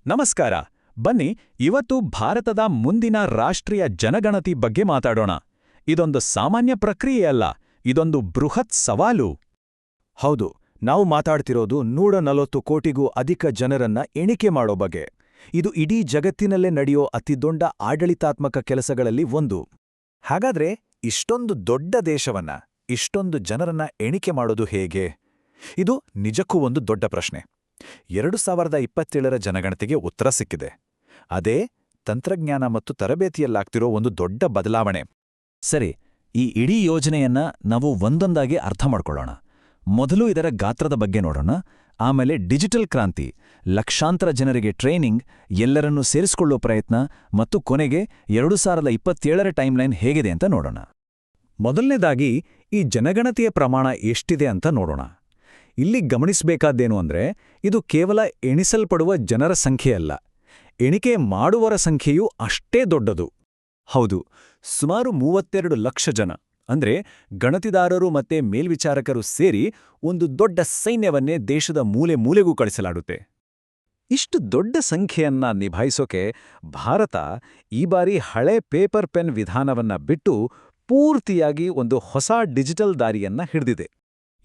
ನಮಸ್ಕಾರ. ಬನ್ನಿ ಇವತ್ತು ಭಾರತದ ಮುಂದಿನ ರಾಷ್ಟ್ರೀಯ ಜನಗಣತಿ ಬಗ್ಗೆ ಮಾತಾಡೋಣ. ಇದೊಂದು ಸಾಮಾನ್ಯ ಪ್ರಕ್ರಿಯೆಯಲ್ಲ, ಇದೊಂದು ಬೃಹತ್ ಸವಾಲು. ಹೌದು, ನಾವು ಮಾತಾಡ್ತಿರೋದು 140 ಕೋಟಿಗೂ ಅಧಿಕ ಜನರನ್ನ ಎಣಿಕೆ ಮಾಡೋ ಬಗ್ಗೆ. ಇದು ಇಡೀ ಜಗತ್ತಿನಲ್ಲೇ ನಡೆಯೋ ಅತಿದೊಡ್ಡ ಆಡಳಿತಾತ್ಮಕ ಕೆಲಸಗಳಲ್ಲಿ ಒಂದು. ಹಾಗಾದ್ರೆ ಇಷ್ಟೊಂದು ದೊಡ್ಡ ದೇಶವನ್ನ, ಇಷ್ಟೊಂದು ಜನರನ್ನ ಎಣಿಕೆ ಮಾಡೋದು ಹೇಗೆ? ಇದು ನಿಜಕ್ಕೂ ಒಂದು ದೊಡ್ಡ ಪ್ರಶ್ನೆ. 2027ರ ಜನಗಣತಿಗೆ ಉತ್ತರ ಸಿಕ್ಕಿದೆ. ಅದೇ ತಂತ್ರಜ್ಞಾನ ಮತ್ತು ತರಬೇತಿಯಲ್ಲಾಗ್ತಿರೋ ಒಂದು ದೊಡ್ಡ ಬದಲಾವಣೆ. ಸರಿ, ಈ ಇಡೀ ಯೋಜನೆಯನ್ನ ನಾವು ಒಂದೊಂದಾಗಿ ಅರ್ಥ ಮಾಡ್ಕೊಳ್ಳೋಣ. ಮೊದಲು ಇದರ ಗಾತ್ರದ ಬಗ್ಗೆ ನೋಡೋಣ. ಆಮೇಲೆ ಡಿಜಿಟಲ್ ಕ್ರಾಂತಿ, ಲಕ್ಷಾಂತರ ಜನರಿಗೆ ಟ್ರೈನಿಂಗ್, ಎಲ್ಲರನ್ನೂ ಸೇರಿಸಿಕೊಳ್ಳೋ ಪ್ರಯತ್ನ ಮತ್ತು ಕೊನೆಗೆ 2027ರ ಟೈಮ್ಲೈನ್ ಹೇಗಿದೆ ಅಂತ ನೋಡೋಣ. ಮೊದಲನೇದಾಗಿ ಈ ಜನಗಣತಿಯ ಪ್ರಮಾಣ ಎಷ್ಟಿದೆ ಅಂತ ನೋಡೋಣ. ಇಲ್ಲಿ ಗಮನಿಸಬೇಕಾದ್ದೇನು ಅಂದ್ರೆ, ಇದು ಕೇವಲ ಎಣಿಸಲ್ಪಡುವ ಜನರ ಸಂಖ್ಯೆಯಲ್ಲ, ಎಣಿಕೆ ಮಾಡುವವರ ಸಂಖ್ಯೆಯೂ ಅಷ್ಟೇ ದೊಡ್ಡದು. ಹೌದು, ಸುಮಾರು 32 ಲಕ್ಷ ಜನ, ಅಂದ್ರೆ ಗಣತಿದಾರರು ಮತ್ತೆ ಮೇಲ್ವಿಚಾರಕರು ಸೇರಿ ಒಂದು ದೊಡ್ಡ ಸೈನ್ಯವನ್ನೇ ದೇಶದ ಮೂಲೆ ಮೂಲೆಗೂ ಕಳಿಸಲಾಡುತ್ತೆ. ಇಷ್ಟು ದೊಡ್ಡ ಸಂಖ್ಯೆಯನ್ನ ನಿಭಾಯಿಸೋಕೆ ಭಾರತ ಈ ಬಾರಿ ಹಳೆ ಪೇಪರ್ ಪೆನ್ ವಿಧಾನವನ್ನ ಬಿಟ್ಟು ಪೂರ್ತಿಯಾಗಿ ಒಂದು ಹೊಸ ಡಿಜಿಟಲ್ ದಾರಿಯನ್ನ ಹಿಡಿದಿದೆ.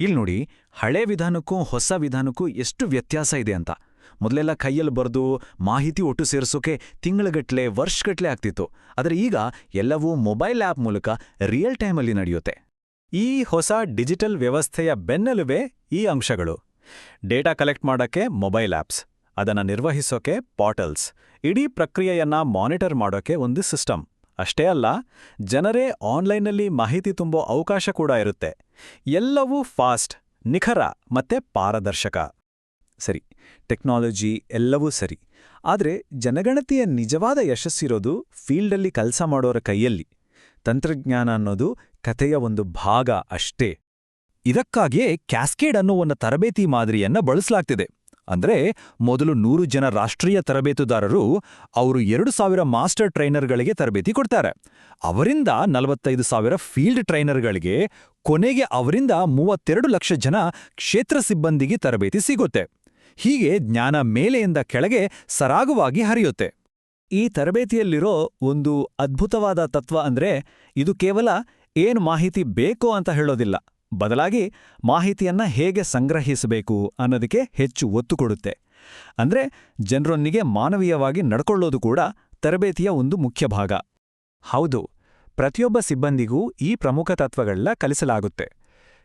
ನೋಡಿ, ಹಳೆ ವಿಧಾನಕ್ಕೂ ಹೊಸ ವಿಧಾನಕ್ಕೂ ಎಷ್ಟು ವ್ಯತ್ಯಾಸ ಇದೆ ಅಂತ. ಮೊದಲೆಲ್ಲ ಕೈಯಲ್ಲಿ ಬರೆದು ಮಾಹಿತಿ ಒಟ್ಟು ಸೇರಿಸೋಕೆ ತಿಂಗಳಗಟ್ಲೆ, ವರ್ಷಗಟ್ಲೆ ಆಗ್ತಿತ್ತು. ಆದರೆ ಈಗ ಎಲ್ಲವೂ ಮೊಬೈಲ್ ಆ್ಯಪ್ ಮೂಲಕ ರಿಯಲ್ ಟೈಮಲ್ಲಿ ನಡೆಯುತ್ತೆ. ಈ ಹೊಸ ಡಿಜಿಟಲ್ ವ್ಯವಸ್ಥೆಯ ಬೆನ್ನೆಲುಬೇ ಈ ಅಂಶಗಳು. ಡೇಟಾ ಕಲೆಕ್ಟ್ ಮಾಡೋಕ್ಕೆ ಮೊಬೈಲ್ ಆ್ಯಪ್ಸ್, ಅದನ್ನು ನಿರ್ವಹಿಸೋಕೆ ಪೋರ್ಟಲ್ಸ್, ಇಡೀ ಪ್ರಕ್ರಿಯೆಯನ್ನ ಮಾನಿಟರ್ ಮಾಡೋಕೆ ಒಂದು ಸಿಸ್ಟಮ್. ಅಷ್ಟೇ ಅಲ್ಲ, ಜನರೇ ಆನ್ಲೈನ್ನಲ್ಲಿ ಮಾಹಿತಿ ತುಂಬೋ ಅವಕಾಶ ಕೂಡ ಇರುತ್ತೆ. ಎಲ್ಲವೂ ಫಾಸ್ಟ್, ನಿಖರ ಮತ್ತೆ ಪಾರದರ್ಶಕ. ಸರಿ, ಟೆಕ್ನಾಲಜಿ ಎಲ್ಲವೂ ಸರಿ. ಆದರೆ ಜನಗಣತಿಯ ನಿಜವಾದ ಯಶಸ್ಸಿರೋದು ಫೀಲ್ಡಲ್ಲಿ ಕೆಲಸ ಮಾಡೋರ ಕೈಯಲ್ಲಿ. ತಂತ್ರಜ್ಞಾನ ಅನ್ನೋದು ಕಥೆಯ ಒಂದು ಭಾಗ ಅಷ್ಟೇ. ಇದಕ್ಕಾಗಿಯೇ ಕ್ಯಾಸ್ಕೇಡ್ ಅನ್ನೋ ಒಂದು ತರಬೇತಿ ಮಾದರಿಯನ್ನ ಬಳಸಲಾಗ್ತಿದೆ. ಅಂದ್ರೆ ಮೊದಲು 100 ಜನ ರಾಷ್ಟ್ರೀಯ ತರಬೇತುದಾರರು ಅವರು 2000 ಮಾಸ್ಟರ್ ಟ್ರೈನರ್ಗಳಿಗೆ ತರಬೇತಿ ಕೊಡ್ತಾರೆ. ಅವರಿಂದ 45,000 ಫೀಲ್ಡ್ ಟ್ರೈನರ್ಗಳಿಗೆ, ಕೊನೆಗೆ ಅವರಿಂದ 32 ಲಕ್ಷ ಜನ ಕ್ಷೇತ್ರ ಸಿಬ್ಬಂದಿಗೆ ತರಬೇತಿ ಸಿಗುತ್ತೆ. ಹೀಗೆ ಜ್ಞಾನ ಮೇಲೆಯಿಂದ ಕೆಳಗೆ ಸರಾಗವಾಗಿ ಹರಿಯುತ್ತೆ. ಈ ತರಬೇತಿಯಲ್ಲಿರೋ ಒಂದು ಅದ್ಭುತವಾದ ತತ್ವ ಅಂದ್ರೆ, ಇದು ಕೇವಲ ಏನು ಮಾಹಿತಿ ಬೇಕೋ ಅಂತ ಹೇಳೋದಿಲ್ಲ, ಬದಲಾಗಿ ಮಾಹಿತಿಯನ್ನ ಹೇಗೆ ಸಂಗ್ರಹಿಸಬೇಕು ಅನ್ನೋದಕ್ಕೆ ಹೆಚ್ಚು ಒತ್ತು ಕೊಡುತ್ತೆ. ಅಂದ್ರೆ ಜನರೊಂದಿಗೆ ಮಾನವೀಯವಾಗಿ ನಡ್ಕೊಳ್ಳೋದು ಕೂಡ ತರಬೇತಿಯ ಒಂದು ಮುಖ್ಯ ಭಾಗ. ಹೌದು, ಪ್ರತಿಯೊಬ್ಬ ಸಿಬ್ಬಂದಿಗೂ ಈ ಪ್ರಮುಖ ತತ್ವಗಳನ್ನ ಕಲಿಸಲಾಗುತ್ತೆ.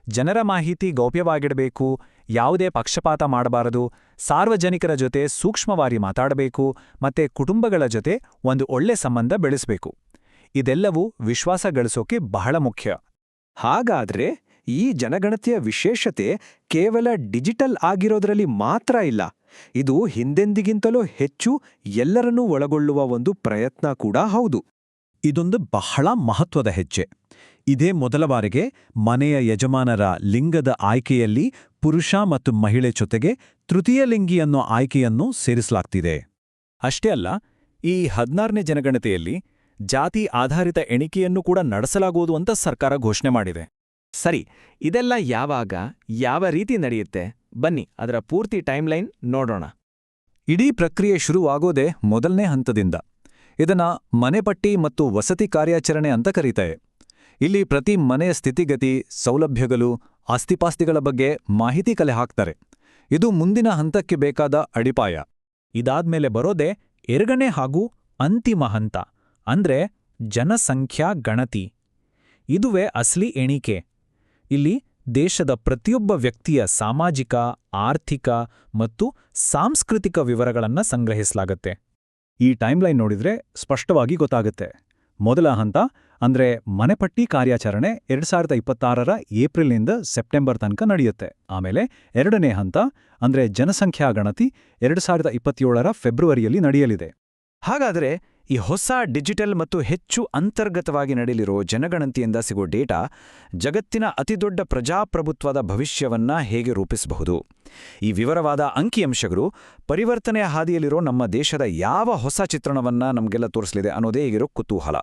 ಜನರ ಮಾಹಿತಿ ಗೌಪ್ಯವಾಗಿಡಬೇಕು, ಯಾವುದೇ ಪಕ್ಷಪಾತ ಮಾಡಬಾರದು, ಸಾರ್ವಜನಿಕರ ಜೊತೆ ಸೂಕ್ಷ್ಮವಾಗಿ ಮಾತಾಡಬೇಕು, ಮತ್ತೆ ಕುಟುಂಬಗಳ ಜೊತೆ ಒಂದು ಒಳ್ಳೆ ಸಂಬಂಧ ಬೆಳೆಸಬೇಕು. ಇದೆಲ್ಲವೂ ವಿಶ್ವಾಸ ಗಳಿಸೋಕೆ ಬಹಳ ಮುಖ್ಯ. ಹಾಗಾದ್ರೆ ಈ ಜನಗಣತಿಯ ವಿಶೇಷತೆ ಕೇವಲ ಡಿಜಿಟಲ್ ಆಗಿರೋದ್ರಲ್ಲಿ ಮಾತ್ರ ಇಲ್ಲ, ಇದು ಹಿಂದೆಂದಿಗಿಂತಲೂ ಹೆಚ್ಚು ಎಲ್ಲರನ್ನೂ ಒಳಗೊಳ್ಳುವ ಒಂದು ಪ್ರಯತ್ನ ಕೂಡ ಹೌದು. ಇದೊಂದು ಬಹಳ ಮಹತ್ವದ ಹೆಜ್ಜೆ. ಇದೇ ಮೊದಲ ಬಾರಿಗೆ ಮನೆಯ ಯಜಮಾನರ ಲಿಂಗದ ಆಯ್ಕೆಯಲ್ಲಿ ಪುರುಷ ಮತ್ತು ಮಹಿಳೆ ಜೊತೆಗೆ ತೃತೀಯ ಲಿಂಗಿ ಅನ್ನೋ ಆಯ್ಕೆಯನ್ನು ಸೇರಿಸಲಾಗ್ತಿದೆ. ಅಷ್ಟೇ ಅಲ್ಲ, ಈ 16ನೇ ಜನಗಣತಿಯಲ್ಲಿ ಜಾತಿ ಆಧಾರಿತ ಎಣಿಕೆಯನ್ನು ಕೂಡ ನಡೆಸಲಾಗುವುದು ಅಂತ ಸರ್ಕಾರ ಘೋಷಣೆ ಮಾಡಿದೆ. ಸರಿ, ಇದೆಲ್ಲ ಯಾವಾಗ, ಯಾವ ರೀತಿ ನಡೆಯುತ್ತೆ? ಬನ್ನಿ ಅದರ ಪೂರ್ತಿ ಟೈಮ್ಲೈನ್ ನೋಡೋಣ. ಇಡೀ ಪ್ರಕ್ರಿಯೆ ಶುರುವಾಗೋದೇ ಮೊದಲನೇ ಹಂತದಿಂದ. ಇದನ್ನ ಮನೆಪಟ್ಟಿ ಮತ್ತು ವಸತಿ ಕಾರ್ಯಾಚರಣೆ ಅಂತ ಕರೀತಾರೆ. ಇಲ್ಲಿ ಪ್ರತಿ ಮನೆಯ ಸ್ಥಿತಿಗತಿ, ಸೌಲಭ್ಯಗಳು, ಆಸ್ತಿಪಾಸ್ತಿಗಳ ಬಗ್ಗೆ ಮಾಹಿತಿ ಕಲೆ ಹಾಕ್ತಾರೆ. ಇದು ಮುಂದಿನ ಹಂತಕ್ಕೆ ಬೇಕಾದ ಅಡಿಪಾಯ. ಇದಾದ್ಮೇಲೆ ಬರೋದೇ ಎರಡನೇ ಹಾಗೂ ಅಂತಿಮ ಹಂತ, ಅಂದ್ರೆ ಜನಸಂಖ್ಯಾ ಗಣತಿ. ಇದುವೇ ಅಸಲಿ ಎಣಿಕೆ. ಇಲ್ಲಿ ದೇಶದ ಪ್ರತಿಯೊಬ್ಬ ವ್ಯಕ್ತಿಯ ಸಾಮಾಜಿಕ, ಆರ್ಥಿಕ ಮತ್ತು ಸಾಂಸ್ಕೃತಿಕ ವಿವರಗಳನ್ನು ಸಂಗ್ರಹಿಸಲಾಗುತ್ತೆ. ಈ ಟೈಮ್ಲೈನ್ ನೋಡಿದ್ರೆ ಸ್ಪಷ್ಟವಾಗಿ ಗೊತ್ತಾಗುತ್ತೆ. ಮೊದಲ ಹಂತ ಅಂದ್ರೆ ಮನೆಪಟ್ಟಿ ಕಾರ್ಯಾಚರಣೆ 2026ರ ಏಪ್ರಿಲ್ನಿಂದ ಸೆಪ್ಟೆಂಬರ್ ತನಕ ನಡೆಯುತ್ತೆ. ಆಮೇಲೆ ಎರಡನೇ ಹಂತ ಅಂದ್ರೆ ಜನಸಂಖ್ಯಾ ಗಣತಿ 2027ರ ಫೆಬ್ರವರಿಯಲ್ಲಿ ನಡೆಯಲಿದೆ. ಹಾಗಾದರೆ ಈ ಹೊಸ ಡಿಜಿಟಲ್ ಮತ್ತು ಹೆಚ್ಚು ಅಂತರ್ಗತವಾಗಿ ನಡೆಯಲಿರೋ ಜನಗಣತಿಯಿಂದ ಸಿಗೋ ಡೇಟಾ ಜಗತ್ತಿನ ಅತಿದೊಡ್ಡ ಪ್ರಜಾಪ್ರಭುತ್ವದ ಭವಿಷ್ಯವನ್ನ ಹೇಗೆ ರೂಪಿಸಬಹುದು? ಈ ವಿವರವಾದ ಅಂಕಿಅಂಶಗಳು ಪರಿವರ್ತನೆಯ ಹಾದಿಯಲ್ಲಿರೋ ನಮ್ಮ ದೇಶದ ಯಾವ ಹೊಸ ಚಿತ್ರಣವನ್ನ ನಮಗೆಲ್ಲ ತೋರಿಸಲಿದೆ ಅನ್ನೋದೇ ಈಗಿರೋ ಕುತೂಹಲ.